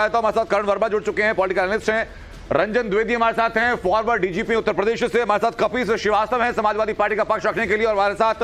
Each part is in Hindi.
तो हमारे साथ करण वर्मा जुड़ चुके हैं, पॉलिटिकल एनालिस्ट हैं। रंजन द्विवेदी हमारे साथ हैं, फॉरवर्ड डीजीपी उत्तर प्रदेश से। हमारे साथ कपिल श्रीवास्तव हैं समाजवादी पार्टी का पक्ष रखने के लिए, और हमारे साथ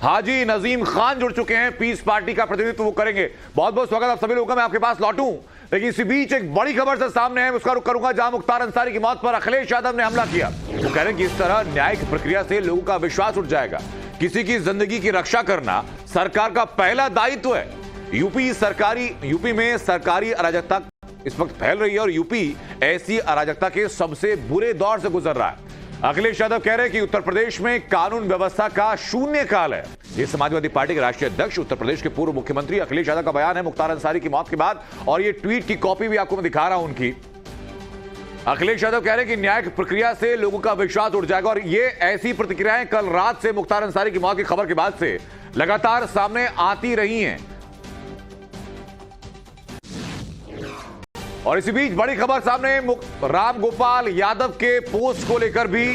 हाजी नजीम खान जुड़ चुके हैं, पीस पार्टी का प्रतिनिधित्व वो करेंगे। बहुत बहुत स्वागत आप सभी लोगों का। मैं आपके पास लौटूं, लेकिन इसी बीच एक बड़ी खबर से सामने है, उसका रुख करूंगा। जहां मुख्तार अंसारी की मौत पर अखिलेश यादव ने हमला किया। वो कह रहे हैं कि इस तरह न्यायिक प्रक्रिया से लोगों का विश्वास उठ जाएगा। किसी की जिंदगी की रक्षा करना सरकार का पहला दायित्व है। यूपी में सरकारी अराजकता इस वक्त फैल रही है और यूपी ऐसी अराजकता के सबसे बुरे दौर से गुजर रहा है। अखिलेश यादव कह रहे हैं कि उत्तर प्रदेश में कानून व्यवस्था का शून्य काल है। ये समाजवादी पार्टी के राष्ट्रीय अध्यक्ष, उत्तर प्रदेश के पूर्व मुख्यमंत्री अखिलेश यादव का बयान है मुख्तार अंसारी की मौत के बाद, और ये ट्वीट की कॉपी भी आपको मैं दिखा रहा हूं उनकी। अखिलेश यादव कह रहे हैं कि न्यायिक प्रक्रिया से लोगों का विश्वास उठ जाएगा, और ये ऐसी प्रतिक्रियाएं कल रात से मुख्तार अंसारी की मौत की खबर के बाद से लगातार सामने आती रही हैं। और इसी बीच बड़ी खबर सामने, रामगोपाल यादव के पोस्ट को लेकर भी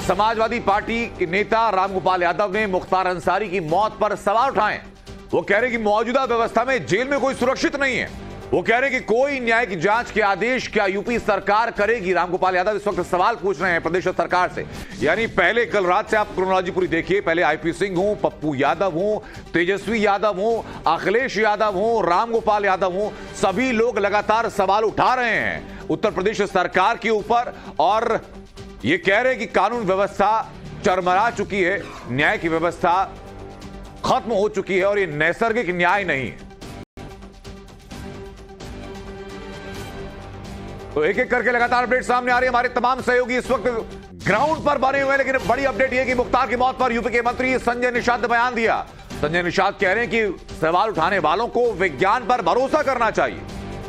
समाजवादी पार्टी के नेता रामगोपाल यादव ने मुख्तार अंसारी की मौत पर सवाल उठाए। वो कह रहे हैं कि मौजूदा व्यवस्था में जेल में कोई सुरक्षित नहीं है। वो कह रहे हैं कि कोई न्यायिक जांच के आदेश क्या यूपी सरकार करेगी। रामगोपाल यादव इस वक्त सवाल पूछ रहे हैं प्रदेश सरकार से। यानी पहले कल रात से आप क्रोनोलॉजी पूरी देखिए, पहले आईपी सिंह हूं, पप्पू यादव हूं, तेजस्वी यादव हूं, अखिलेश यादव हूं, रामगोपाल यादव हूं, सभी लोग लगातार सवाल उठा रहे हैं उत्तर प्रदेश सरकार के ऊपर, और ये कह रहे हैं कि कानून व्यवस्था चरमरा चुकी है, न्याय की व्यवस्था खत्म हो चुकी है और ये नैसर्गिक न्याय नहीं है। तो एक एक करके लगातार अपडेट सामने आ रही है। हमारे तमाम सहयोगी इस वक्त ग्राउंड पर बने हुए हैं, लेकिन बड़ी अपडेट यह कि मुख्तार की मौत पर यूपी के मंत्री संजय निषाद ने बयान दिया। संजय निषाद कह रहे हैं कि सवाल उठाने वालों को विज्ञान पर भरोसा करना चाहिए,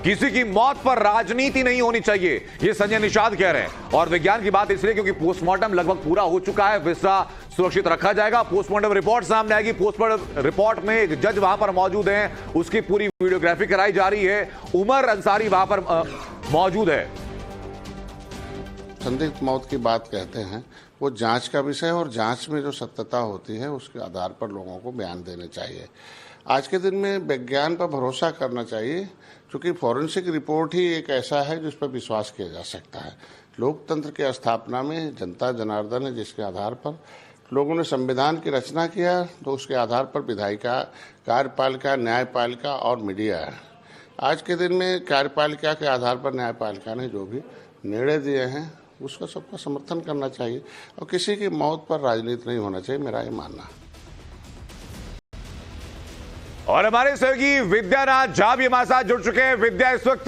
किसी की मौत पर राजनीति नहीं होनी चाहिए, ये संजय निषाद कह रहे हैं। और विज्ञान की बात इसलिए क्योंकि पोस्टमार्टम लगभग पूरा हो चुका है, विसरा सुरक्षित रखा जाएगा, पोस्टमार्टम रिपोर्ट सामने आएगी। पोस्टमार्टम रिपोर्ट में एक जज वहां पर मौजूद हैं, उसकी पूरी वीडियोग्राफी कराई जा रही है। उमर अंसारी वहां पर मौजूद है। संदिग्ध मौत की बात कहते हैं, वो जांच का विषय है, और जांच में जो सत्यता होती है उसके आधार पर लोगों को बयान देने चाहिए। आज के दिन में विज्ञान पर भरोसा करना चाहिए, क्योंकि फॉरेंसिक रिपोर्ट ही एक ऐसा है जिस पर विश्वास किया जा सकता है। लोकतंत्र की स्थापना में जनता जनार्दन है, जिसके आधार पर लोगों ने संविधान की रचना किया, तो उसके आधार पर विधायिका, कार्यपालिका, न्यायपालिका और मीडिया है। आज के दिन में कार्यपालिका के आधार पर न्यायपालिका ने जो भी निर्णय दिए हैं उसका सबका समर्थन करना चाहिए, और किसी की मौत पर राजनीति नहीं होना चाहिए, मेरा ये मानना है। और हमारे सहयोगी विद्यानाथ झा भी हमारे साथ जुड़ चुके हैं। विद्या इस वक्त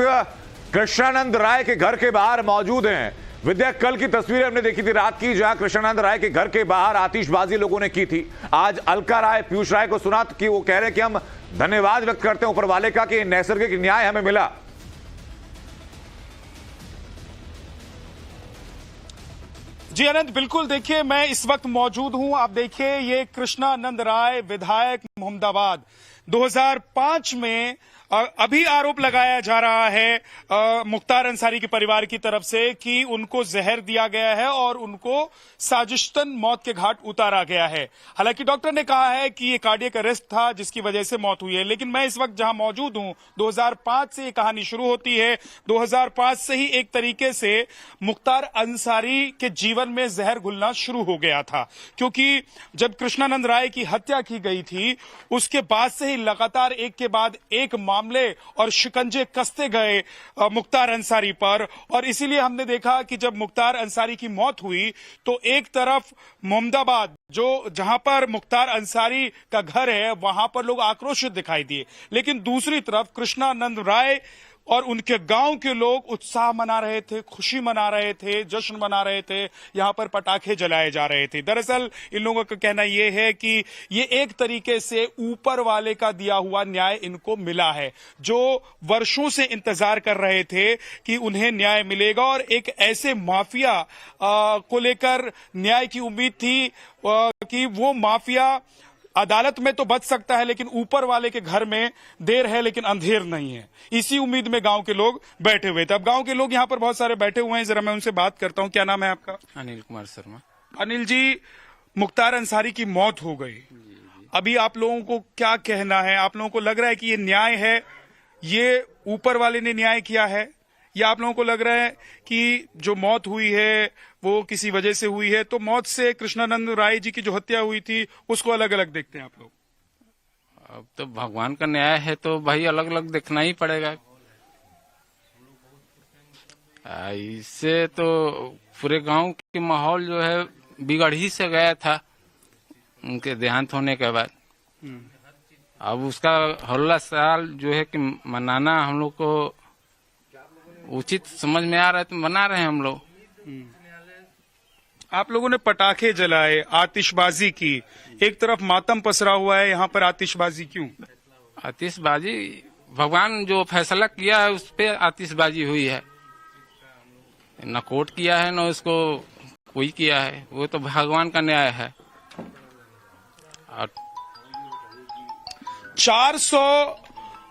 कृष्णानंद राय के घर के बाहर मौजूद हैं। विद्या, कल की तस्वीरें हमने देखी थी रात की, जहां कृष्णानंद राय के घर के बाहर आतिशबाजी लोगों ने की थी। आज अलका राय, पीयूष राय को सुना कि वो कह रहे हैं कि हम धन्यवाद व्यक्त करते हैं ऊपर वाले का कि नैसर्गिक न्याय हमें मिला। जी अनंत, बिल्कुल। देखिए, मैं इस वक्त मौजूद हूं, आप देखिए, ये कृष्णानंद राय, विधायक मोहम्मदाबाद, 2005 में अभी आरोप लगाया जा रहा है मुख्तार अंसारी के परिवार की तरफ से कि उनको जहर दिया गया है और उनको साजिशतन मौत के घाट उतारा गया है। हालांकि डॉक्टर ने कहा है कि ये कार्डियक अरेस्ट था जिसकी वजह से मौत हुई है, लेकिन मैं इस वक्त जहां मौजूद हूं, 2005 से ये कहानी शुरू होती है। 2005 से ही एक तरीके से मुख्तार अंसारी के जीवन में जहर घुलना शुरू हो गया था, क्योंकि जब कृष्णानंद राय की हत्या की गई थी उसके बाद से ही लगातार एक के बाद एक मामले और शिकंजे कसते गए मुख्तार अंसारी पर। और इसीलिए हमने देखा कि जब मुख्तार अंसारी की मौत हुई तो एक तरफ मोहम्मदाबाद, जो जहां पर मुख्तार अंसारी का घर है, वहां पर लोग आक्रोशित दिखाई दिए, लेकिन दूसरी तरफ कृष्णानंद राय और उनके गांव के लोग उत्साह मना रहे थे, खुशी मना रहे थे, जश्न मना रहे थे, यहां पर पटाखे जलाए जा रहे थे। दरअसल इन लोगों का कहना यह है कि ये एक तरीके से ऊपर वाले का दिया हुआ न्याय इनको मिला है, जो वर्षों से इंतजार कर रहे थे कि उन्हें न्याय मिलेगा। और एक ऐसे माफिया को लेकर न्याय की उम्मीद थी कि वो माफिया अदालत में तो बच सकता है, लेकिन ऊपर वाले के घर में देर है लेकिन अंधेर नहीं है। इसी उम्मीद में गांव के लोग बैठे हुए थे। अब गांव के लोग यहां पर बहुत सारे बैठे हुए हैं, जरा मैं उनसे बात करता हूं। क्या नाम है आपका? अनिल कुमार शर्मा। अनिल जी, मुख्तार अंसारी की मौत हो गई, अभी आप लोगों को क्या कहना है? आप लोगों को लग रहा है कि ये न्याय है ये ऊपर वाले ने न्याय किया है, या आप लोगों को लग रहा है कि जो मौत हुई है वो किसी वजह से हुई है? तो मौत से कृष्णानंद राय जी की जो हत्या हुई थी उसको अलग अलग देखते हैं आप लोग? अब तो भगवान का न्याय है तो भाई अलग अलग देखना ही पड़ेगा। इससे तो पूरे गांव के माहौल जो है बिगड़ ही से गया था उनके देहांत होने के बाद। अब उसका हौला साल जो है कि मनाना हम लोग को उचित समझ में आ रहा है तो मना रहे हैं हम लोग। आप लोगों ने पटाखे जलाए, आतिशबाजी की, एक तरफ मातम पसरा हुआ है, यहाँ पर आतिशबाजी क्यों? आतिशबाजी भगवान जो फैसला किया है उस पे आतिशबाजी हुई है, न कोर्ट किया है न उसको कोई किया है, वो तो भगवान का न्याय है। और 400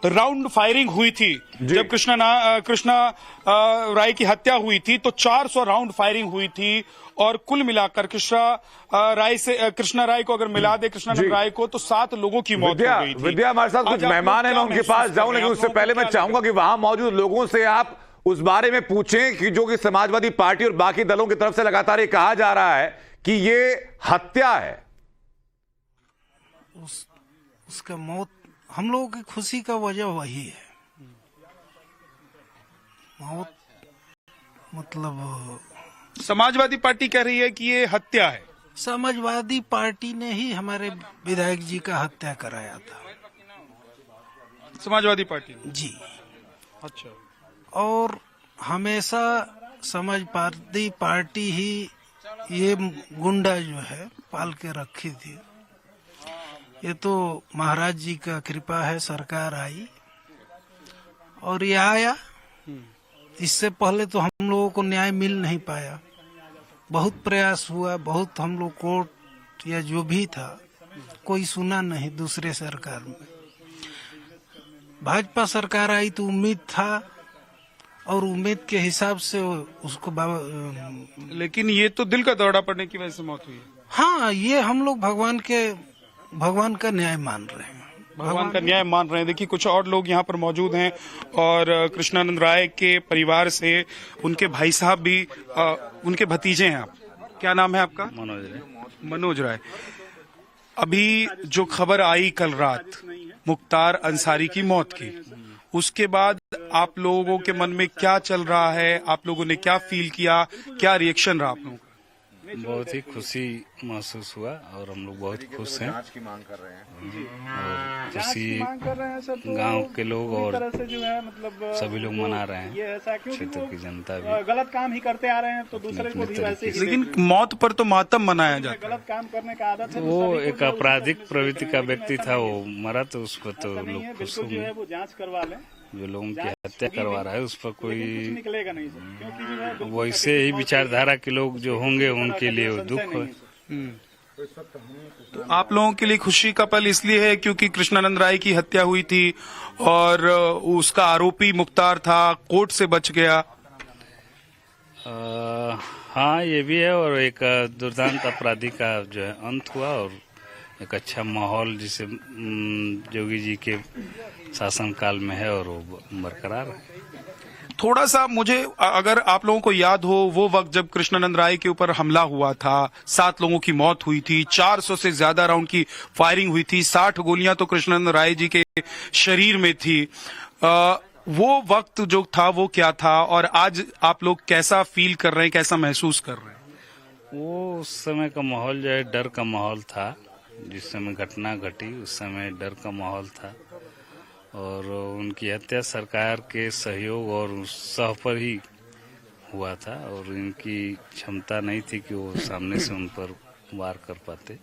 राउंड फायरिंग हुई थी जब कृष्णा राय की हत्या हुई थी, तो 400 राउंड फायरिंग हुई थी और कुल मिलाकर कृष्णा राय को अगर मिला दे कृष्णानंद राय को तो 7 लोगों की मौत हो गई थी। विद्या हमारे साथ कुछ मेहमान है, मैं उनके पास जाऊं, लेकिन उससे पहले मैं चाहूंगा कि वहां मौजूद लोगों से आप उस बारे में पूछें कि जो कि समाजवादी पार्टी और बाकी दलों की तरफ से लगातार ये कहा जा रहा है कि ये हत्या है। उसका मौत हम लोगों की खुशी का वजह वही है। मौत मतलब समाजवादी पार्टी कह रही है कि ये हत्या है। समाजवादी पार्टी ने ही हमारे विधायक जी का हत्या कराया था। समाजवादी पार्टी जी। अच्छा। और हमेशा समाजवादी पार्टी ही ये गुंडा जो है पाल के रखी थी। ये तो महाराज जी का कृपा है, सरकार आई और ये आया। इससे पहले तो हम लोगों को न्याय मिल नहीं पाया, बहुत प्रयास हुआ, बहुत हम लोग कोर्ट या जो भी था कोई सुना नहीं। दूसरे सरकार में भाजपा सरकार आई तो उम्मीद था और उम्मीद के हिसाब से उसको लेकिन ये तो दिल का दौरा पड़ने की वजह से मौत हुई है। हाँ, ये हम लोग भगवान का न्याय मान रहे हैं। भगवान का न्याय मान रहे हैं। देखिए कुछ और लोग यहाँ पर मौजूद हैं और कृष्णानंद राय के परिवार से उनके भाई साहब भी उनके भतीजे हैं। आप क्या नाम है आपका? मनोज राय। अभी जो खबर आई कल रात मुख्तार अंसारी की मौत की, उसके बाद आप लोगों के मन में क्या चल रहा है? आप लोगों ने क्या फील किया, क्या रिएक्शन रहा आप लोगों का? बहुत ही खुशी महसूस हुआ और हम लोग बहुत खुश हैं। जांच की मांग कर रहे हैं और खुशी गांव के लोग और सभी लोग मना रहे हैं। क्षेत्र की जनता भी गलत काम ही करते आ रहे हैं तो दूसरे को भी वैसे ही। लेकिन मौत पर तो मातम मनाया जाता है। गलत काम करने का आदत है। वो एक आपराधिक प्रवृत्ति का व्यक्ति था, वो मरा तो उस पर तो लोग खुश होंगे। वो जांच करवा लें। जो लोगों की हत्या करवा रहा है उस पर कोई निकलेगा नहीं सर, क्योंकि जो है वैसे ही विचारधारा के लोग जो होंगे उनके लिए वो दुख है। तो आप लोगों के लिए खुशी का पल इसलिए है क्योंकि कृष्णानंद राय की हत्या हुई थी और उसका आरोपी मुख्तार था, कोर्ट से बच गया। हाँ, ये भी है और एक दुर्दांत अपराधी का जो है अंत हुआ और एक अच्छा माहौल जिसे जोगी जी के शासन काल में है और वो बरकरार है। थोड़ा सा मुझे अगर आप लोगों को याद हो वो वक्त जब कृष्णानंद राय के ऊपर हमला हुआ था, 7 लोगों की मौत हुई थी, 400 से ज्यादा राउंड की फायरिंग हुई थी, 60 गोलियां तो कृष्णानंद राय जी के शरीर में थी। वो वक्त जो था वो क्या था और आज आप लोग कैसा फील कर रहे हैं, कैसा महसूस कर रहे हैं? वो उस समय का माहौल जो है डर का माहौल था। जिस समय घटना घटी उस समय डर का माहौल था और उनकी हत्या सरकार के सहयोग और उत्साह पर ही हुआ था और इनकी क्षमता नहीं थी कि वो सामने से उन पर वार कर पाते।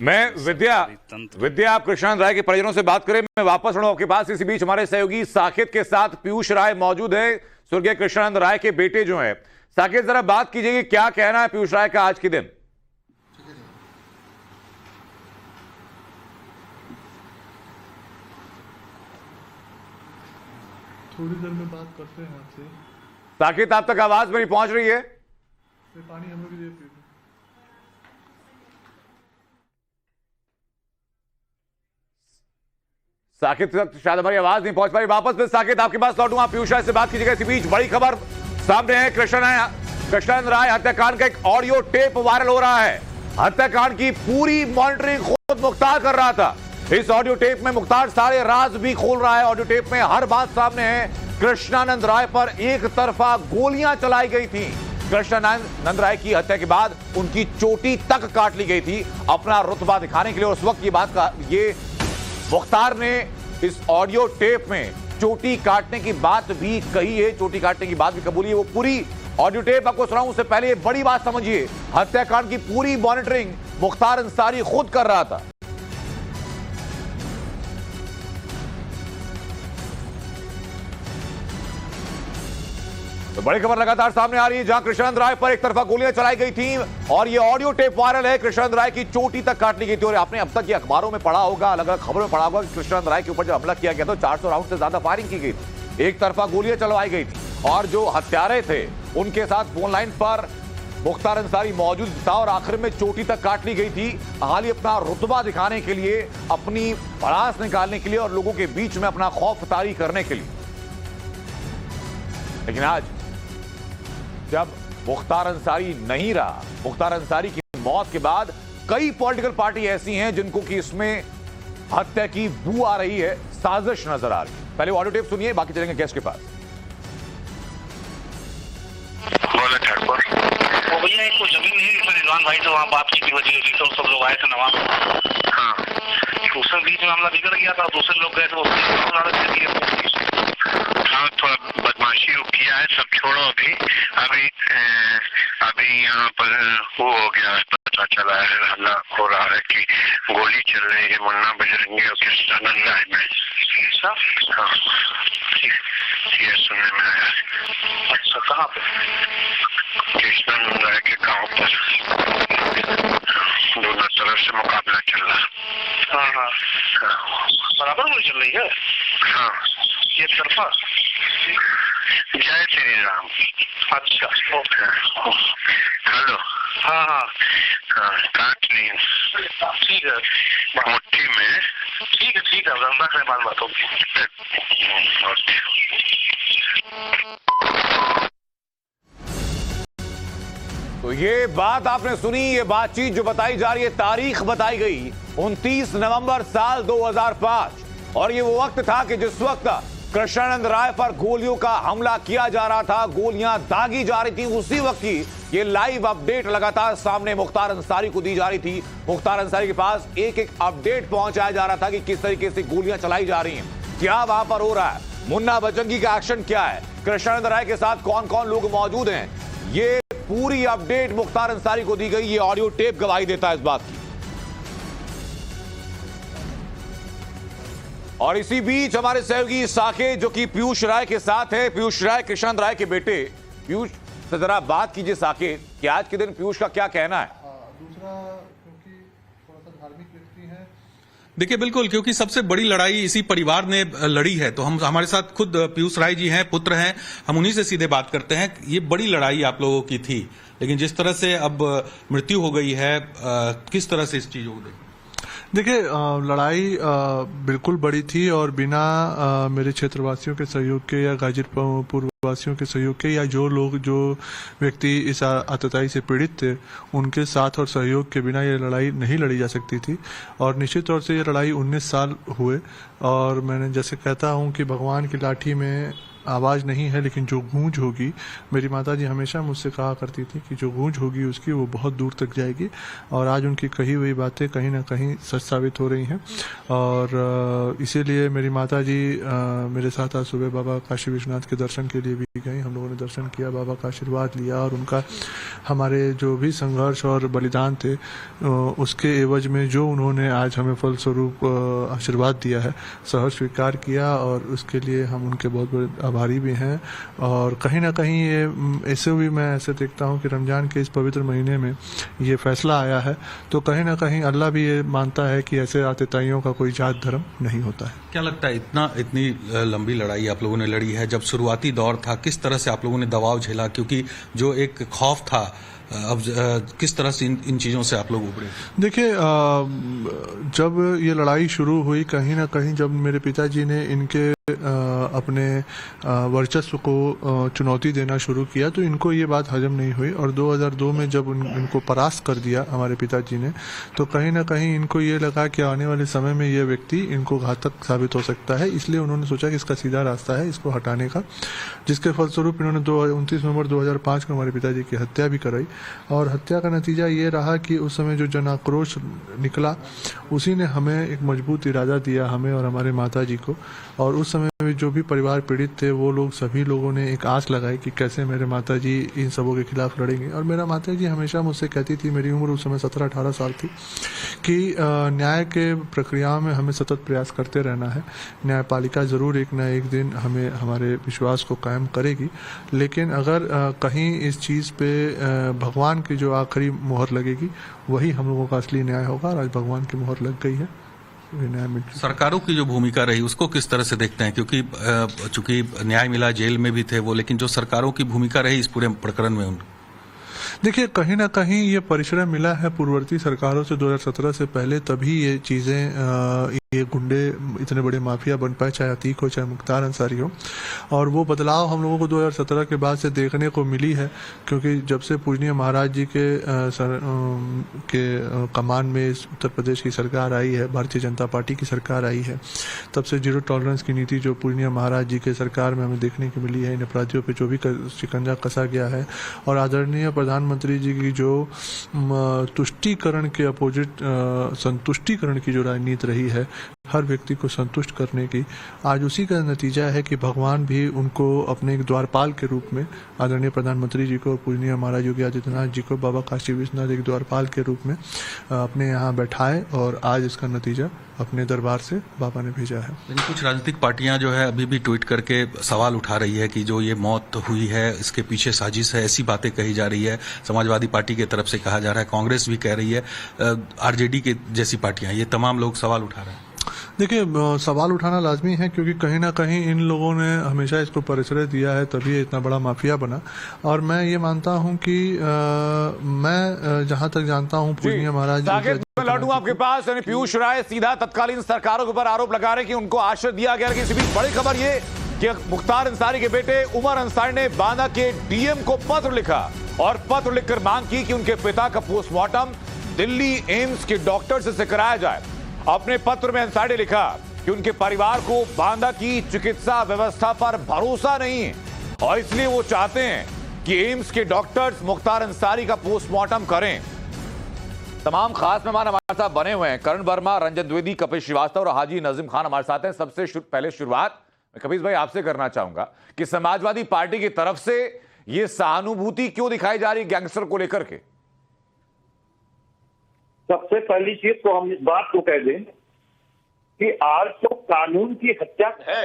मैं विद्या आप कृष्णानंद राय के परिजनों से बात करें, मैं वापस लौटूं आपके पास। इसी बीच हमारे सहयोगी साकेत के साथ पीयूष राय मौजूद है, स्वर्गीय कृष्णानंद राय के बेटे जो हैं। साकेत, जरा बात कीजिए कि क्या कहना है पीयूष राय का आज के दिन? थोड़ी देर में बात करते हैं आपसे। साकेत, आप तक आवाज मेरी पहुंच रही है? पानी हमें भी दे दीजिए। साकेत तक शायद हमारी आवाज नहीं पहुंच पाई। वापस में साकेत आपके पास लौटूंगा। पीयूष राय से बात कीजिएगा। इसी बीच बड़ी खबर सामने है। कृष्णानंद राय हत्याकांड का एक ऑडियो टेप वायरल हो रहा है। हत्याकांड की पूरी मॉनिटरिंग खुद मुख्तार कर रहा था। इस ऑडियो टेप में मुख्तार सारे राज भी खोल रहा है। ऑडियो टेप में हर बात सामने है। कृष्णानंद राय पर एक तरफा गोलियां चलाई गई थी। कृष्णानंद राय की हत्या के बाद उनकी चोटी तक काट ली गई थी अपना रुतबा दिखाने के लिए। उस वक्त ये मुख्तार ने इस ऑडियो टेप में चोटी काटने की बात भी कही है, चोटी काटने की बात भी कबूली है। वो पूरी ऑडियो टेप आपको सुनाऊं उससे पहले बड़ी बात समझिए। हत्याकांड की पूरी मॉनिटरिंग मुख्तार अंसारी खुद कर रहा था। तो बड़ी खबर लगातार सामने आ रही है, जहां कृष्णानंद राय पर एक तरफा गोलियां चलाई गई थी और ये ऑडियो टेप वायरल है। कृष्णानंद राय की चोटी तक काट ली गई थी। और आपने अब तक ये अखबारों में पढ़ा होगा, अलग अलग खबरों में पढ़ा होगा कि कृष्णानंद राय के ऊपर जब हमला किया गया तो 400 राउंड से ज्यादा फायरिंग की गई थी, एक तरफा गोलियां चलवाई गई थी और जो हत्यारे थे उनके साथ फोन लाइन पर मुख्तार अंसारी मौजूद था और आखिर में चोटी तक काट ली गई थी। हाल अपना रुतबा दिखाने के लिए, अपनी भड़ास निकालने के लिए और लोगों के बीच में अपना खौफ तारी करने के लिए। लेकिन आज जब मुख्तार अंसारी नहीं रहा, मुख्तार अंसारी की मौत के बाद कई पॉलिटिकल पार्टी ऐसी हैं जिनको कि इसमें हत्या की बू आ रही है, साजिश नजर आ रही है। पहले ऑडियो टेप सुनिए, बाकी चलेंगे गेस्ट के पास। वो भैया एक कोई जमीन नहीं, इसमें रिजवान भाई से वहाँ बात की थी, वजीर अली तो सब लोग आए थे नवाब। हाँ, उसमें बीच में मामला बिगड़ गया था, दूसरे लोग गए थे। हाँ, थोड़ा बदमाशी किया है, सब छोड़ो अभी। अभी यहाँ पर वो हो गया, पता चला है, हल्ला हो रहा है कि गोली चल रही है मुन्ना बजरंगी और कृष्णानंद राय में। हाँ, ये सुनने में आया है। अच्छा, कहाँ पे? कृष्णानंद राय के गांव पर दोनों तरफ से मुकाबला चल रहा है। हाँ हाँ, बराबर गोली चल रही है। हाँ, ये तरफा। जय श्री राम। अच्छा, ओके। हेलो। हाँ हाँ हाँ, काट ली। ठीक है, मुट्ठी में। ठीक है ठीक है, रख रहे बात होगी। तो ये बात आपने सुनी, ये बातचीत जो बताई जा रही है, तारीख बताई गई 29 नवंबर साल 2005 और ये वो वक्त था कि जिस वक्त कृष्णानंद राय पर गोलियों का हमला किया जा रहा था, गोलियां दागी जा रही थी। उसी वक्त की ये लाइव अपडेट लगातार सामने मुख्तार अंसारी को दी जा रही थी। मुख्तार अंसारी के पास एक एक अपडेट पहुंचाया जा रहा था कि किस तरीके से गोलियां चलाई जा रही हैं, क्या वहां पर हो रहा है, मुन्ना बजरंगी का एक्शन क्या है, कृष्णानंद राय के साथ कौन कौन लोग मौजूद हैं। ये पूरी अपडेट मुख्तार अंसारी को दी गई। ये ऑडियो टेप गवाही देता है इस बात की। और इसी बीच हमारे सहयोगी साकेत जो कि पीयूष राय के साथ है, पीयूष राय कृष्णानंद राय के बेटे, पीयूष से जरा बात कीजिए साकेत कि आज के दिन पीयूष का क्या कहना है। दूसरा, क्योंकि थोड़ा सा धार्मिक व्यक्ति है। देखिए बिल्कुल, क्योंकि सबसे बड़ी लड़ाई इसी परिवार ने लड़ी है, तो हम हमारे साथ खुद पीयूष राय जी हैं, पुत्र हैं, हम उन्हीं से सीधे बात करते हैं। ये बड़ी लड़ाई आप लोगों की थी, लेकिन जिस तरह से अब मृत्यु हो गई है, किस तरह से इस चीजों को देखिए, लड़ाई बिल्कुल बड़ी थी और बिना मेरे क्षेत्रवासियों के सहयोग के या गाजीपुर वासियों के सहयोग के या जो व्यक्ति इस आतताई से पीड़ित थे उनके साथ और सहयोग के बिना ये लड़ाई नहीं लड़ी जा सकती थी। और निश्चित तौर से ये लड़ाई 19 साल हुए और मैंने जैसे कहता हूँ कि भगवान की लाठी में आवाज़ नहीं है लेकिन जो गूंज होगी, मेरी माताजी हमेशा मुझसे कहा करती थी कि जो गूंज होगी उसकी वो बहुत दूर तक जाएगी। और आज उनकी कही हुई बातें कहीं ना कहीं सच साबित हो रही हैं और इसीलिए मेरी माताजी मेरे साथ आज सुबह बाबा काशी विश्वनाथ के दर्शन के लिए भी गई। हम लोगों ने दर्शन किया, बाबा का आशीर्वाद लिया और उनका हमारे जो भी संघर्ष और बलिदान थे उसके एवज में जो उन्होंने आज हमें फलस्वरूप आशीर्वाद दिया है, सहर्ष स्वीकार किया और उसके लिए हम उनके बहुत बड़े प्रभारी भी हैं। और कहीं ना कहीं ये ऐसे भी मैं ऐसे देखता हूँ कि रमज़ान के इस पवित्र महीने में ये फैसला आया है, तो कहीं ना कहीं अल्लाह भी ये मानता है कि ऐसे आतिताइयों का कोई जात धर्म नहीं होता है। क्या लगता है इतनी लंबी लड़ाई आप लोगों ने लड़ी है, जब शुरुआती दौर था किस तरह से आप लोगों ने दबाव झेला, क्योंकि जो एक खौफ था अब किस तरह से इन चीज़ों से आप लोग उभरे? देखिए, जब ये लड़ाई शुरू हुई, कहीं ना कहीं जब मेरे पिताजी ने इनके अपने वर्चस्व को चुनौती देना शुरू किया तो इनको ये बात हजम नहीं हुई, और 2002 में जब इनको परास्त कर दिया हमारे पिताजी ने, तो कहीं ना कहीं इनको ये लगा कि आने वाले समय में ये व्यक्ति इनको घातक साबित हो सकता है, इसलिए उन्होंने सोचा कि इसका सीधा रास्ता है इसको हटाने का, जिसके फलस्वरूप इन्होंने 29 नवंबर 2005 को हमारे पिताजी की हत्या भी कराई। और हत्या का नतीजा ये रहा कि उस समय जो जन आक्रोश निकला उसी ने हमें एक मजबूत इरादा दिया, हमें और हमारे माताजी को। और उस समय में जो भी परिवार पीड़ित थे वो लोग सभी लोगों ने एक आस लगाई कि कैसे मेरे माताजी इन सबों के खिलाफ लड़ेंगे। और मेरा माताजी हमेशा मुझसे कहती थी, मेरी उम्र उस समय 17-18 साल थी, कि न्याय के प्रक्रियाओं में हमें सतत प्रयास करते रहना है, न्यायपालिका ज़रूर एक न एक दिन हमें हमारे विश्वास को कायम करेगी, लेकिन अगर कहीं इस चीज़ पे भगवान की जो आखिरी मोहर लगेगी वही हम लोगों का असली न्याय होगा। और आज भगवान की मोहर लग गई है, न्याय मिल गया। सरकारों की जो भूमिका रही उसको किस तरह से देखते हैं, क्योंकि चूंकि न्याय मिला, जेल में भी थे वो, लेकिन जो सरकारों की भूमिका रही इस पूरे प्रकरण में देखिए, कहीं ना कहीं ये परिश्रय मिला है पूर्ववर्ती सरकारों से 2017 से पहले, तभी ये चीज़ें ये गुंडे इतने बड़े माफिया बन पाए, चाहे अतीक हो चाहे मुख्तार अंसारी हो। और वो बदलाव हम लोगों को 2017 के बाद से देखने को मिली है, क्योंकि जब से पूजनीय महाराज जी के कमान में उत्तर प्रदेश की सरकार आई है, भारतीय जनता पार्टी की सरकार आई है, तब से जीरो टॉलरेंस की नीति जो पूजनीय महाराज जी के सरकार में हमें देखने को मिली है, इन अपराधियों पर जो भी शिकंजा कसा गया है। और आदरणीय प्रधानमंत्री जी की जो तुष्टीकरण के अपोजिट संतुष्टीकरण की जो राजनीति रही है, हर व्यक्ति को संतुष्ट करने की, आज उसी का नतीजा है कि भगवान भी उनको अपने एक द्वारपाल के रूप में, आदरणीय प्रधानमंत्री जी को, पूजनीय महाराज योगी आदित्यनाथ जी को बाबा काशी विश्वनाथ एक द्वारपाल के रूप में अपने यहाँ बैठाए, और आज इसका नतीजा अपने दरबार से बाबा ने भेजा है। लेकिन कुछ राजनीतिक पार्टियां जो है अभी भी ट्वीट करके सवाल उठा रही है कि जो ये मौत हुई है इसके पीछे साजिश है, ऐसी बातें कही जा रही है। समाजवादी पार्टी की तरफ से कहा जा रहा है, कांग्रेस भी कह रही है, आरजेडी के जैसी पार्टियां, ये तमाम लोग सवाल उठा रहे हैं। देखिए, सवाल उठाना लाजमी है, क्योंकि कहीं ना कहीं इन लोगों ने हमेशा इसको परिश्रय दिया है, तभी ये इतना बड़ा माफिया बना। और मैं ये मानता हूं कि मैं जहां तक जानता हूं पूजनीय महाराज लौटूं आपके पास, यानी पीयूष राय सीधा तत्कालीन सरकारों के ऊपर आरोप लगा रहे कि उनको आश्रय दिया गया। इसी बीच बड़ी खबर ये कि मुख्तार अंसारी के बेटे उमर अंसारी ने बांदा के डीएम को पत्र लिखा और पत्र लिखकर मांग की कि उनके पिता का पोस्टमार्टम दिल्ली एम्स के डॉक्टर से कराया जाए। अपने पत्र में अंसारी ने लिखा कि उनके परिवार को बांदा की चिकित्सा व्यवस्था पर भरोसा नहीं है और इसलिए वो चाहते हैं कि एम्स के डॉक्टर्स मुख्तार अंसारी का पोस्टमार्टम करें। तमाम खास मेहमान हमारे साथ बने हुए हैं, करण वर्मा, रंजन द्विवेदी, कपिल श्रीवास्तव और हाजी नजीम खान हमारे साथ हैं। सबसे पहले शुरुआत मैं कपिल भाई आपसे करना चाहूंगा कि समाजवादी पार्टी की तरफ से यह सहानुभूति क्यों दिखाई जा रही है गैंगस्टर को लेकर के? सबसे पहली चीज तो हम इस बात को कह दें कि आज तो कानून की हत्या है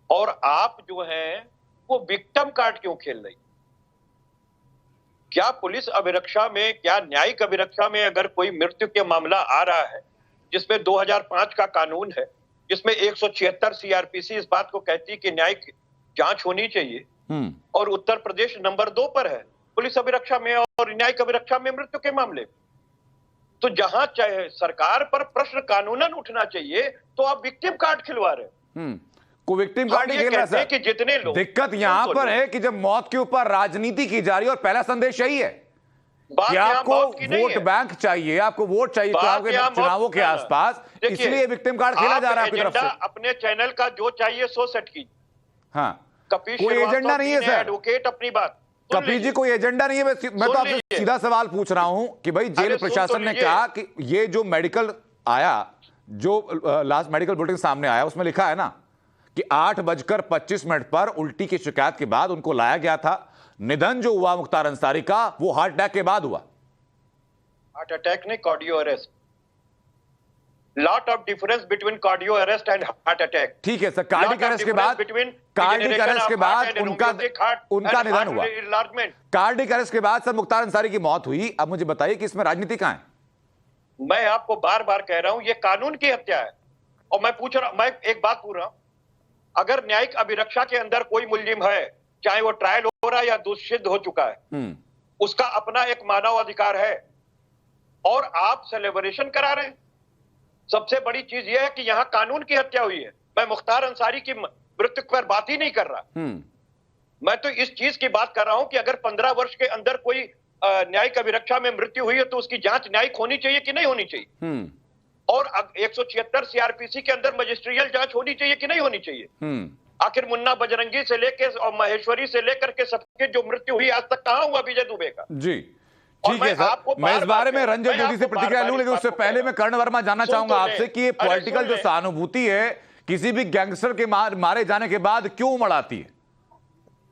और आप जो है वो विक्टिम कार्ड क्यों खेल रही? क्या पुलिस अभिरक्षा में, क्या न्यायिक अभिरक्षा में अगर कोई मृत्यु के मामला आ रहा है जिसमें 2005 का कानून है, जिसमें 176 सीआरपीसी इस बात को कहती है कि न्यायिक जांच होनी चाहिए और उत्तर प्रदेश नंबर 2 पर है पुलिस अभिरक्षा में और न्यायिक अभिरक्षा में मृत्यु के मामले, तो जहां चाहे सरकार पर प्रश्न कानूनन उठना चाहिए तो आप विक्टिम कार्ड खिलवा रहे हैं। को विक्टिम कार्ड ही खेल रहा है कि जितने लोग, दिक्कत यहां पर है कि जब मौत के ऊपर राजनीति की जा रही है और पहला संदेश यही है कि आपको वोट बैंक चाहिए, आपको वोट चाहिए चुनावों के आसपास, इसलिए विक्टिम कार्ड खेला जा रहा है आपकी तरफ से। अपने चैनल का जो चाहिए सो सेट कीजिए। हाँ, कपिल कोई एजेंडा नहीं है सर, एडवोकेट अपनी बात। कपिल जी कोई एजेंडा नहीं है। मैं तो आपसे सीधा सवाल पूछ रहा हूं कि भाई जेल प्रशासन ने कहा कि ये जो मेडिकल आया, जो लास्ट मेडिकल बुलेटिन सामने आया उसमें लिखा है ना कि 8:25 पर उल्टी की शिकायत के बाद उनको लाया गया था। निधन जो हुआ मुख्तार अंसारी का वो हार्ट अटैक के बाद हुआ। हार्ट अटैक ने cardio arrest. Lot of difference between cardio arrest and heart attack. ठीक है सर, कार्डिक अरेस्ट के बाद उनका निधन हुआ। कार्डिक अरेस्ट के बाद सर मुख्तार अंसारी की मौत हुई। अब मुझे बताइए कि इसमें राजनीति कहां है? मैं आपको बार बार कह रहा हूं ये कानून की हत्या है। और मैं एक बात पूछ रहा हूं, अगर न्यायिक अभिरक्षा के अंदर कोई मुलजिम है, चाहे वो ट्रायल हो रहा है या दोषसिद्ध हो चुका है, उसका अपना एक मानव अधिकार है और आप सेलिब्रेशन करा रहे हैं। सबसे बड़ी चीज यह है कि यहां कानून की हत्या हुई है। मैं मुख्तार अंसारी की मृत्यु पर बात ही नहीं कर रहा। मैं तो इस चीज की बात कर रहा हूं कि अगर 15 वर्ष के अंदर कोई न्यायिक अभिरक्षा में मृत्यु हुई है तो उसकी जांच न्यायिक होनी चाहिए कि नहीं होनी चाहिए? और 176 सीआरपीसी के अंदर मजिस्ट्रियल जांच होनी चाहिए कि नहीं होनी चाहिए? आखिर मुन्ना बजरंगी से लेकर और महेश्वरी से लेकर के सबके जो मृत्यु हुई आज तक कहां हुआ विजय दुबे का? जी ठीक है सर, मैं इस बारे में रंजन ज्योति से प्रतिक्रिया लूं, लेकिन उससे पहले मैं कर्ण वर्मा जानना चाहूंगा आपसे कि ये पॉलिटिकल जो सहानुभूति है किसी भी गैंगस्टर के मारे जाने के बाद क्यों उमड़ आती है?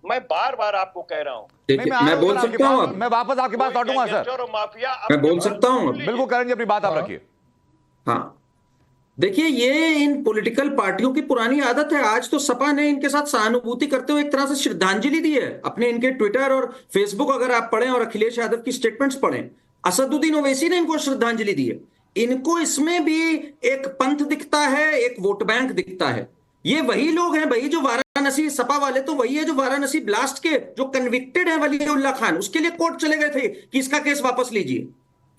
मैं बार बार आपको कह रहा हूं। मैं बोल सकता हूं? मैं वापस आपके पास लौटूंगा सर। मैं बोल सकता हूं? बिल्कुल करण जी, अपनी बात आप रखिए। हाँ, देखिए ये इन पॉलिटिकल पार्टियों की पुरानी आदत है। आज तो सपा ने इनके साथ सहानुभूति करते हुए एक तरह से श्रद्धांजलि दी है। अपने इनके ट्विटर और फेसबुक अगर आप पढ़ें और अखिलेश यादव की स्टेटमेंट्स पढ़ें, असदुद्दीन ओवैसी ने इनको श्रद्धांजलि दी है। इनको इसमें भी एक पंथ दिखता है, एक वोट बैंक दिखता है। ये वही लोग हैं, वही जो वाराणसी सपा वाले तो वही है जो वाराणसी ब्लास्ट के जो कन्विक्टेड है वलीउल्लाह खान, उसके लिए कोर्ट चले गए थे कि इसका केस वापस लीजिए।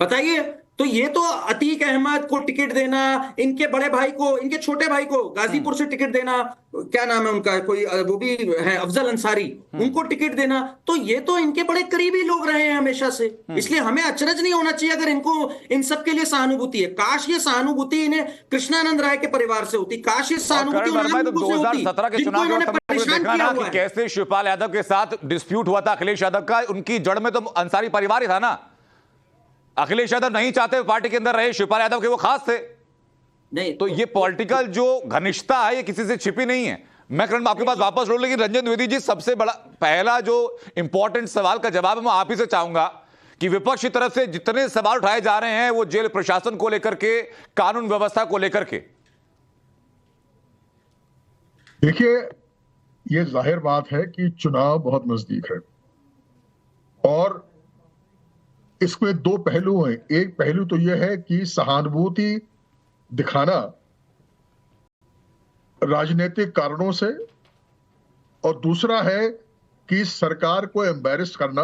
बताइए, तो ये तो अतीक अहमद को टिकट देना, इनके बड़े भाई को, इनके छोटे भाई को गाजीपुर से टिकट देना, क्या नाम है उनका, कोई वो भी है अफजल अंसारी, उनको टिकट देना, तो ये तो इनके बड़े करीबी लोग रहे हैं हमेशा से। इसलिए हमें अचरज नहीं होना चाहिए अगर इनको इन सब के लिए सहानुभूति है। काश ये सहानुभूति इन्हें कृष्णानंद राय के परिवार से होती, काश ये सहानुभूति 2017 के चुनाव में कैसे शिवपाल यादव के साथ डिस्प्यूट हुआ था अखिलेश यादव का, उनकी जड़ में तो अंसारी परिवार ही था ना। अखिलेश यादव नहीं चाहते पार्टी के अंदर रहे, शिवपाल यादव के वो खास थे नहीं। तो ये पॉलिटिकल जो घनिष्ठता है ये किसी से छिपी नहीं है। मैं करण आपके पास वापस लौट, लेकिन रंजन द्विवेदी जी, सबसे बड़ा पहला जो इंपॉर्टेंट सवाल का जवाब मैं आप ही से चाहूंगा कि विपक्ष की तरफ से जितने सवाल उठाए जा रहे हैं वो जेल प्रशासन को लेकर के, कानून व्यवस्था को लेकर के। देखिए, ये जाहिर बात है कि चुनाव बहुत नजदीक है और इसमें दो पहलू हैं। एक पहलू तो यह है कि सहानुभूति दिखाना राजनीतिक कारणों से, और दूसरा है कि सरकार को एम्बैरेस करना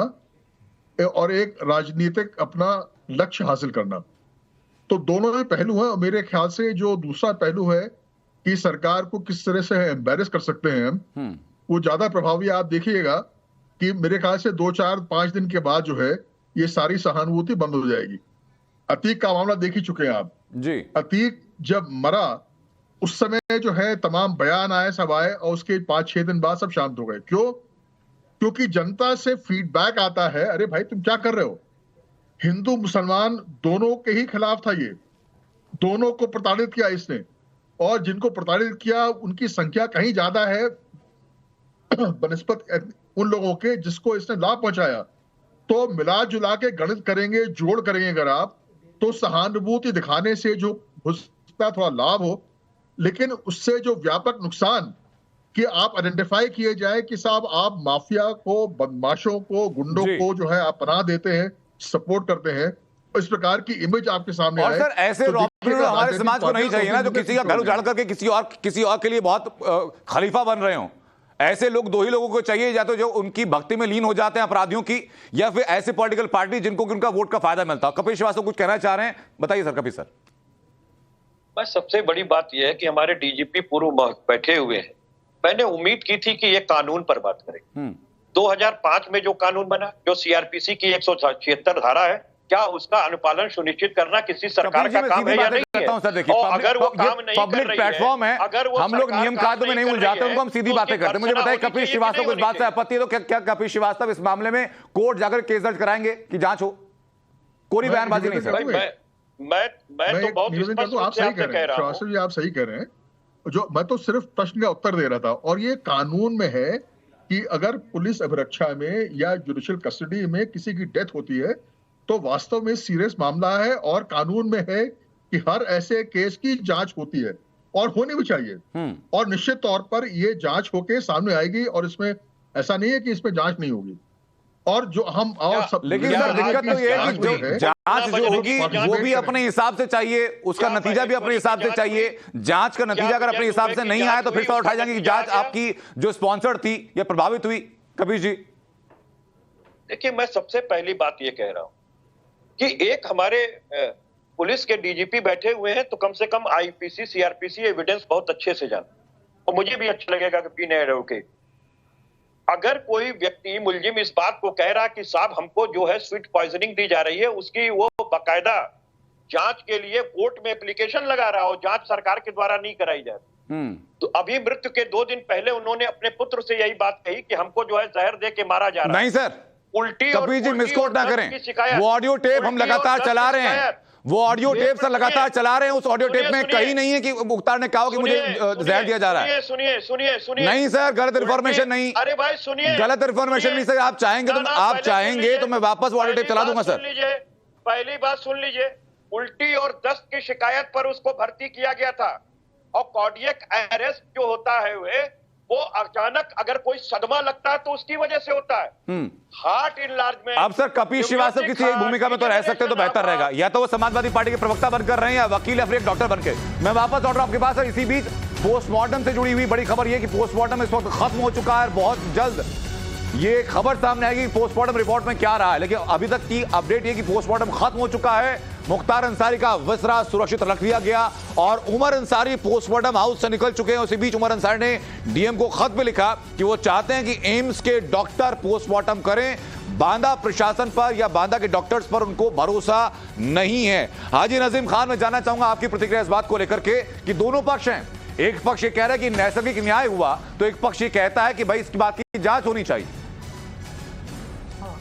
और एक राजनीतिक अपना लक्ष्य हासिल करना। तो दोनों ही पहलू हैं। और मेरे ख्याल से जो दूसरा पहलू है कि सरकार को किस तरह से एम्बैरेस कर सकते हैं हम, वो ज्यादा प्रभावी। आप देखिएगा कि मेरे ख्याल से 2-4-5 दिन के बाद जो है ये सारी सहानुभूति बंद हो जाएगी। अतीक का मामला देख ही चुके हैं आप जी। अतीक जब मरा उस समय जो है तमाम बयान आए, सब आए, और उसके 5-6 दिन बाद सब शांत हो गए। क्यों? क्योंकि जनता से फीडबैक आता है, अरे भाई तुम क्या कर रहे हो। हिंदू मुसलमान दोनों के ही खिलाफ था ये, दोनों को प्रताड़ित किया इसने, और जिनको प्रताड़ित किया उनकी संख्या कहीं ज्यादा है बनिस्बत उन लोगों के जिसको इसने लाभ पहुंचाया। तो मिला जुला के गणित करेंगे, जोड़ करेंगे अगर आप, तो सहानुभूति दिखाने से जो थोड़ा लाभ हो, लेकिन उससे जो व्यापक नुकसान कि आप आइडेंटिफाई किए जाए कि साहब आप माफिया को, बदमाशों को, गुंडों को जो है आप पनाह देते हैं, सपोर्ट करते हैं, इस प्रकार की इमेज आपके सामने और आए। सर ऐसे तो हमारे समाज को नहीं चाहिए ना, जो किसी का घर उजाड़ करके किसी और के लिए बहुत खलीफा बन रहे हो। ऐसे लोग दो ही लोगों को चाहिए, या तो जो उनकी भक्ति में लीन हो जाते हैं अपराधियों की, या फिर ऐसे पॉलिटिकल पार्टी जिनको उनका वोट का फायदा मिलता है। कपिल श्रीवास्तव कुछ कहना चाह रहे हैं, बताइए सर। कपिल सर, बस सबसे बड़ी बात यह है कि हमारे डीजीपी पूर्व बैठे हुए हैं। मैंने उम्मीद की थी कि ये कानून पर बात करें। 2005 में जो कानून बना, जो सीआरपीसी की 176 धारा है, क्या उसका अनुपालन सुनिश्चित करना किसी सरकार का काम है या नहीं है? और अगर वो काम नहीं पब्लिक प्लेटफॉर्म है, हम लोग नियम कायदों में नहीं उलझाते, उनको हम सीधी बातें करते हैं। मुझे बताइए, कपिल श्रीवास्तव को इस बात से आपत्ति है तो क्या कपिल श्रीवास्तव इस मामले में कोर्ट जाकर केस दर्ज कराएंगे कि जांच हो? कोई बयानबाजी नहीं सर। मैं तो बहुत स्पष्ट रूप से आपसे कह रहा हूं। श्रीवास्तव जी, आप सही कह रहे हैं। जो मैं तो सिर्फ प्रश्न का उत्तर दे रहा था, और ये कानून में है कि अगर पुलिस अभिरक्षा में या जुडिशियल कस्टडी में किसी की डेथ होती है तो वास्तव में सीरियस मामला है, और कानून में है कि हर ऐसे केस की जांच होती है और होनी भी चाहिए, और निश्चित तौर पर ये जांच होके सामने आएगी, और इसमें ऐसा नहीं है कि इसमें जांच नहीं होगी। और जो हम और सब, लेकिन सर दिक्कत तो ये है कि जो जांच जो होगी वो भी अपने हिसाब से चाहिए, उसका नतीजा भी अपने हिसाब से चाहिए। जांच का नतीजा अगर अपने हिसाब से नहीं आया तो फिर सवाल उठाए जाएंगे कि जांच आपकी जो स्पॉन्सर्ड थी या प्रभावित हुई। कपीश जी देखिए, मैं सबसे पहली बात ये कह रहा हूं कि एक हमारे पुलिस के डीजीपी बैठे हुए हैं, तो कम से कम आईपीसी सीआरपीसी एविडेंस बहुत अच्छे से जाना, और मुझे भी अच्छा लगेगा कि पीने एडवोकेट, अगर कोई व्यक्ति मुलजिम इस बात को कह रहा कि साहब हमको जो है स्वीट पॉइजनिंग दी जा रही है, उसकी वो बाकायदा जांच के लिए कोर्ट में एप्लीकेशन लगा रहा हो, जांच सरकार के द्वारा नहीं कराई जा रही, तो अभी मृत्यु के 2 दिन पहले उन्होंने अपने पुत्र से यही बात कही कि हमको जो है जहर दे के मारा जा रहा है। नहीं सर, उल्टी कपीश जी मिसकोट ना करें, वो ऑडियो टेप हम लगातार चला रहे हैं, वो ऑडियो टेप सर लगातार चला रहे हैं। उस ऑडियो टेप में कहीं नहीं है कि मुख्तार ने कहा कि मुझे जहर दिया जा रहा है। सुनिए नहीं सर, गलत इन्फॉर्मेशन नहीं। अरे भाई सुनिए, गलत इन्फॉर्मेशन नहीं सर। आप चाहेंगे तो मैं वापस ऑडियो टेप चला दूंगा सर। पहली बात सुन लीजिए, उल्टी और दस्त की शिकायत पर उसको भर्ती किया गया था, और कार्डियक अरेस्ट जो होता है वो अचानक अगर कोई सदमा लगता है तो उसकी वजह से होता है। Heart enlargement. अब सर कपीश श्रीवास्तव किसी एक भूमिका में तो रह सकते तो बेहतर रहेगा, या तो वो समाजवादी पार्टी के प्रवक्ता बनकर रहे हैं या वकील या फिर एक डॉक्टर बनकर। मैं वापस लौट रहा हूं आपके पास सर। इसी बीच पोस्टमार्टम से जुड़ी हुई बड़ी खबर यह कि पोस्टमार्टम इस वक्त खत्म हो चुका है। बहुत जल्द ये खबर सामने आएगी पोस्टमार्टम रिपोर्ट में क्या रहा है, लेकिन अभी तक की अपडेट ये कि पोस्टमार्टम खत्म हो चुका है। मुख्तार अंसारी का विसरा सुरक्षित रख लिया गया और उमर अंसारी पोस्टमार्टम हाउस से निकल चुके हैं। उसी बीच उमर अंसारी ने डीएम को खत में लिखा कि वो चाहते हैं कि एम्स के डॉक्टर पोस्टमार्टम करें। बांदा प्रशासन पर या बांदा के डॉक्टर्स पर उनको भरोसा नहीं है। हाजी नजीम खान, मैं जानना चाहूंगा आपकी प्रतिक्रिया इस बात को लेकर के कि दोनों पक्ष हैं। एक पक्ष ये कह रहा है कि नैसर्गिक न्याय हुआ, तो एक पक्ष ये कहता है कि भाई इसकी बात की जांच होनी चाहिए।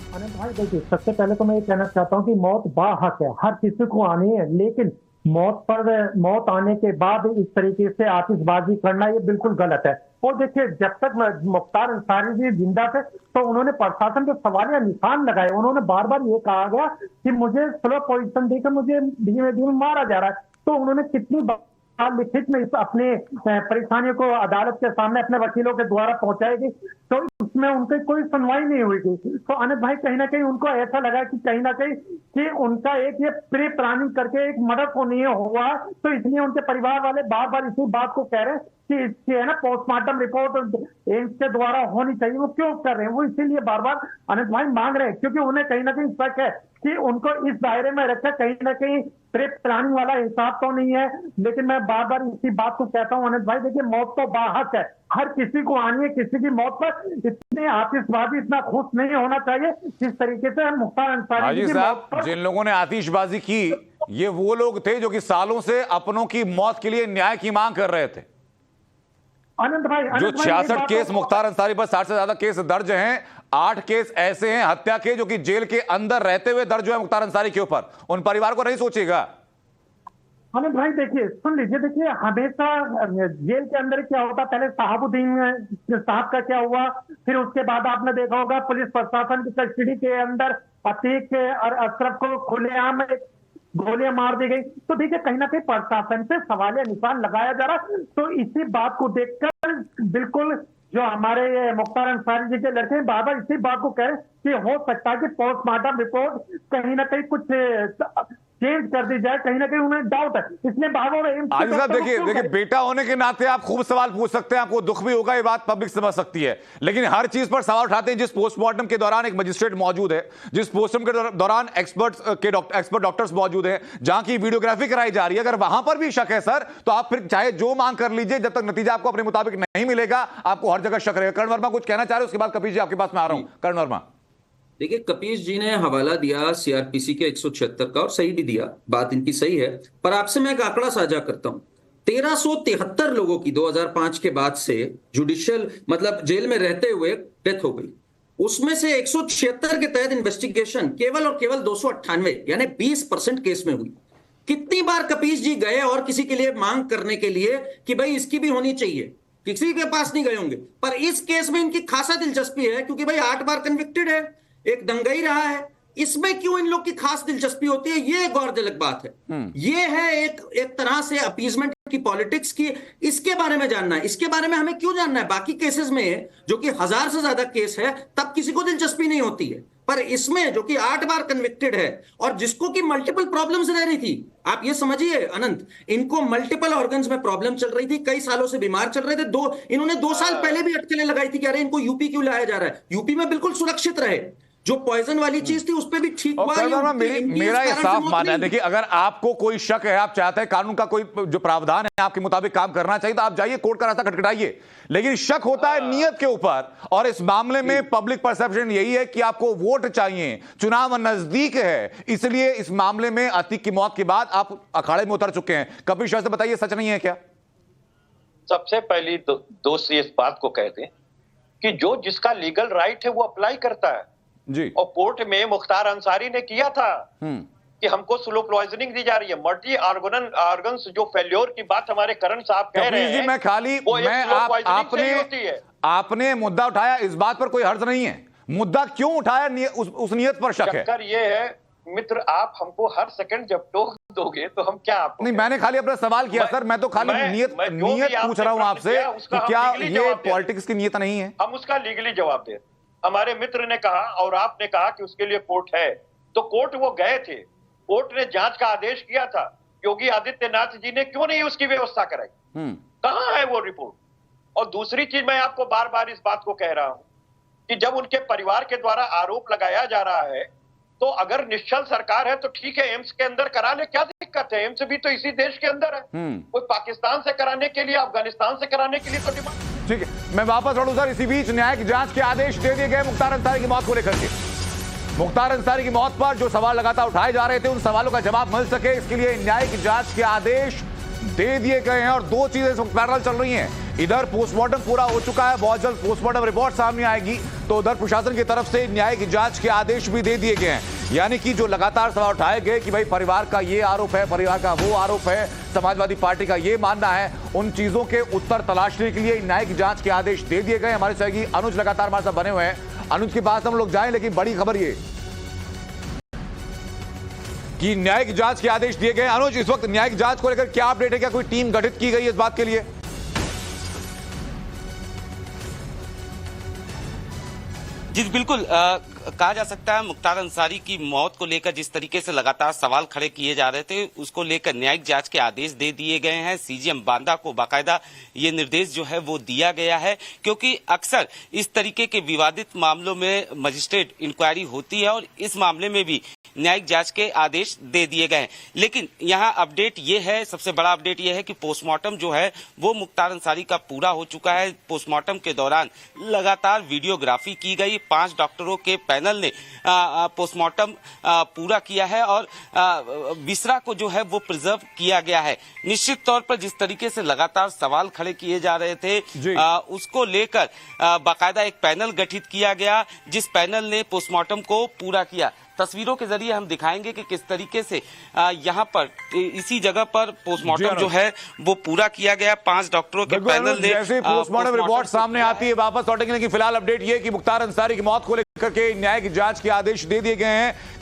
अनंत भाई देखिए, सबसे पहले तो मैं ये कहना चाहता हूँ कि मौत बाहक है, हर किसी को आनी है, लेकिन मौत आने के बाद इस तरीके से आतिशबाजी करना ये बिल्कुल गलत है। और देखिए, जब तक मुख्तार अंसारी जी जिंदा थे तो उन्होंने प्रशासन पे सवालिया निशान लगाए। उन्होंने बार बार ये कहा गया कि मुझे स्लो पोजीशन देकर मुझे धीमे धीमे मारा जा रहा है। तो उन्होंने कितनी बार लिखित में अपने परेशानियों को अदालत के सामने अपने वकीलों के द्वारा पहुंचाएगी, तो उसमें उनकी कोई सुनवाई नहीं हुई थी। तो अनंत भाई कहीं ना कहीं उनको ऐसा लगा कि कहीं ना कहीं कि उनका एक ये प्री प्लानिंग करके एक मर्डर को नहीं हुआ, तो इसलिए उनके परिवार वाले बार बार इसी बात को कह रहे हैं कि इसकी है ना पोस्टमार्टम रिपोर्ट एम्स के द्वारा होनी चाहिए। वो क्यों कर रहे हैं? वो इसीलिए बार बार अनंत भाई मांग रहे हैं क्योंकि उन्हें कहीं ना कहीं शक है कि उनको इस दायरे में रखा, कहीं ना कहीं प्री प्लानिंग वाला हिसाब तो नहीं है। लेकिन मैं बार बार इसी बात को कहता हूं अनंत भाई, देखिए मौत तो बाहक है, हर किसी को आनी है। किसी की मौत पर इतने आतिशबाजी, इतना खुश नहीं होना चाहिए जिस तरीके से मुख्तार अंसारी जी साहब, जिन लोगों ने आतिशबाजी की ये वो लोग थे जो कि सालों से अपनों की मौत के लिए न्याय की मांग कर रहे थे। अनंत भाई, जो 66 केस मुख्तार अंसारी पर 60 से ज्यादा केस दर्ज हैं, 8 केस ऐसे हैं हत्या के जो कि जेल के अंदर रहते हुए दर्ज हुए मुख्तार अंसारी के ऊपर। उन परिवार को नहीं सोचेगा। अनंत भाई देखिए, सुन लीजिए, देखिए हमेशा जेल के अंदर क्या होता, पहले साहबुद्दीन साहब का क्या हुआ, फिर उसके बाद आपने देखा होगा पुलिस प्रशासन की कस्टडी के अंदर अतीक और अशरफ को खुलेआम गोलियां मार दी गई। तो देखिए कहीं ना कहीं प्रशासन पे सवालिया निशान लगाया जा रहा। तो इसी बात को देखकर बिल्कुल जो हमारे मुख्तार अंसारी जी के लड़के हैं बार बार इसी बात को कह रहे हैं कि हो सकता है कि पोस्टमार्टम रिपोर्ट कहीं ना कहीं कुछ चेंज कर दी जाए, कहीं ना कहीं उन्हें डाउट है, इसलिए बार-बार आदिल साहब देखिए बेटा होने के नाते आप खूब सवाल पूछ सकते हैं, आपको दुख भी होगा, ये बात पब्लिक समझ सकती है, लेकिन हर चीज पर सवाल उठाते हैं। जिस पोस्टमार्टम के दौरान एक मजिस्ट्रेट मौजूद है, जिस पोस्टमार्टम के दौरान एक्सपर्ट डॉक्टर्स मौजूद हैं, जहां की वीडियोग्राफी कराई जा रही है, अगर वहां पर भी शक है सर, तो आप फिर चाहे जो मांग कर लीजिए, जब तक नतीजा आपको अपने मुताबिक नहीं मिलेगा आपको हर जगह शक रहेगा। कर्ण वर्मा कुछ कहना चाह रहे हैं, उसके बाद कपीश जी आपके पास में आ रहा हूं। कर्ण वर्मा, देखिए कपीश जी ने हवाला दिया सीआरपीसी के 176 का और सही भी दिया, बात इनकी सही है, पर आपसे मैं एक आंकड़ा साझा करता हूं। 1373 लोगों की 2005 के बाद से जुडिशियल मतलब जेल में रहते हुए डेथ हो गई। उसमें से 176 के तहत इन्वेस्टिगेशन केवल और केवल 298 यानी 20% केस में हुई। कितनी बार कपीश जी गए और किसी के लिए मांग करने के लिए कि भाई इसकी भी होनी चाहिए, किसी के पास नहीं गए होंगे, पर इस केस में इनकी खासा दिलचस्पी है क्योंकि भाई 8 बार कन्विक्टेड है, एक दंगई रहा है, इसमें क्यों इन लोग की खास दिलचस्पी होती है, ये गौरतलब बात है। ये है एक तरह से अपीजमेंट की पॉलिटिक्स की। इसके बारे में जानना है, इसके बारे में हमें क्यों जानना है? बाकी केसेस में जो कि 1000 से ज्यादा केस है तब किसी को दिलचस्पी नहीं होती है, पर इसमें जो कि 8 बार कन्विक्टेड है और जिसको कि मल्टीपल प्रॉब्लम्स रह रही थी, आप ये समझिए अनंत, इनको मल्टीपल ऑर्गन्स में प्रॉब्लम चल रही थी, कई सालों से बीमार चल रहे थे। इन्होंने 2 साल पहले भी अटकलें लगाई थी कि अरे इनको यूपी क्यों लाया जा रहा है, यूपी में बिल्कुल सुरक्षित रहे। जो पॉइजन वाली चीज थी उस पर भी ठीक हुआ। मेरा ये साफ मानना है, देखिए अगर आपको कोई शक है, आप चाहते हैं कानून का कोई जो प्रावधान है आपके मुताबिक काम करना चाहिए, तो आप जाइए कोर्ट का रास्ता खटखटाइए। लेकिन शक होता है नियत के ऊपर, और इस मामले में पब्लिक परसेप्शन यही है कि आपको वोट चाहिए, चुनाव नजदीक है, इसलिए इस मामले में अतीक की मौत के बाद आप अखाड़े में उतर चुके हैं। कपिल शर्मा से बताइए, सच नहीं है क्या? सबसे पहली दोस्त इस बात को कहते हैं कि जो जिसका लीगल राइट है वो अप्लाई करता है जी। और कोर्ट में मुख्तार अंसारी ने किया था कि हमको स्लो पॉइजनिंग दी जा रही है, मल्टी ऑर्गन्स जो फेल्योर की बात हमारे करण साहब कह रहे हैं। मैं खाली आपने मुद्दा उठाया, इस बात पर कोई हर्ज नहीं है। मुद्दा क्यों उठाया, उस नियत पर शक है। चक्कर ये है मित्र, आप हमको हर सेकंड जब टोक दोगे तो हम क्या आपको नहीं, मैंने खाली अपना सवाल किया सर, मैं तो खाली नियत पूछ रहा हूं आपसे कि क्या ये पॉलिटिक्स की नियत नहीं है? हम उसका लीगली जवाब दे। हमारे मित्र ने कहा और आपने कहा कि उसके लिए कोर्ट है, तो कोर्ट वो गए थे, कोर्ट ने जांच का आदेश किया था, योगी आदित्यनाथ जी ने क्यों नहीं उसकी व्यवस्था कराई? कहां है वो रिपोर्ट? और दूसरी चीज, मैं आपको बार बार इस बात को कह रहा हूं कि जब उनके परिवार के द्वारा आरोप लगाया जा रहा है, तो अगर निश्चल सरकार है तो ठीक है, एम्स के अंदर करा ले, क्या दिक्कत है? एम्स भी तो इसी देश के अंदर है। कोई पाकिस्तान से कराने के लिए, अफगानिस्तान से कराने के लिए तो डिमांड। ठीक है, मैं वापस लौटूं सर। इसी बीच न्यायिक जांच के आदेश दे दिए गए मुख्तार अंसारी की मौत को लेकर के। मुख्तार अंसारी की मौत पर जो सवाल लगातार उठाए जा रहे थे, उन सवालों का जवाब मिल सके, इसके लिए न्यायिक जांच के आदेश दे दिए गए हैं। और 2 चीजें इस वक्त पैरेलल चल रही हैं। इधर पोस्टमार्टम पूरा हो चुका है, बहुत जल्द पोस्टमार्टम रिपोर्ट सामने आएगी, तो उधर प्रशासन की तरफ से न्यायिक जांच के आदेश भी दे दिए गए हैं। यानी कि जो लगातार सवाल उठाए गए कि भाई परिवार का ये आरोप है, परिवार का वो आरोप है, समाजवादी पार्टी का ये मानना है, उन चीजों के उत्तर तलाशने के लिए न्यायिक जांच के आदेश दे दिए गए। हमारे सहयोगी अनुज लगातार हमारे साथ बने हुए हैं, अनुज के पास हम लोग जाएं, लेकिन बड़ी खबर ये कि न्यायिक जांच के आदेश दिए गए। अनुज, इस वक्त न्यायिक जांच को लेकर क्या अपडेट है? क्या कोई टीम गठित की गई है इस बात के लिए? जी बिल्कुल, कहा जा सकता है मुख्तार अंसारी की मौत को लेकर जिस तरीके से लगातार सवाल खड़े किए जा रहे थे, उसको लेकर न्यायिक जांच के आदेश दे दिए गए हैं। सीजीएम बांदा को बाकायदा ये निर्देश जो है वो दिया गया है, क्योंकि अक्सर इस तरीके के विवादित मामलों में मजिस्ट्रेट इंक्वायरी होती है और इस मामले में भी न्यायिक जांच के आदेश दे दिए गए हैं। लेकिन यहाँ अपडेट ये है, सबसे बड़ा अपडेट ये है कि पोस्टमार्टम जो है वो मुख्तार अंसारी का पूरा हो चुका है। पोस्टमार्टम के दौरान लगातार वीडियोग्राफी की गई, 5 डॉक्टरों के पैनल ने पोस्टमार्टम पूरा किया है और विसरा को जो है वो प्रिजर्व किया गया है। निश्चित तौर पर जिस तरीके से लगातार सवाल खड़े किए जा रहे थे, उसको लेकर बाकायदा एक पैनल गठित किया गया, जिस पैनल ने पोस्टमार्टम को पूरा किया। तस्वीरों के जरिए हम दिखाएंगे कि किस तरीके से यहाँ पर इसी जगह पर पोस्टमार्टम जो है वो पूरा किया गया। 5 डॉक्टरों के पैनल ने जैसे पोस्टमार्टम रिपोर्ट सामने आती है वापस लौटेंगे, लेकिन फिलहाल अपडेट ये कि मुख्तार अंसारी की मौत को लेकर के न्यायिक जांच के आदेश दे दिए गए हैं।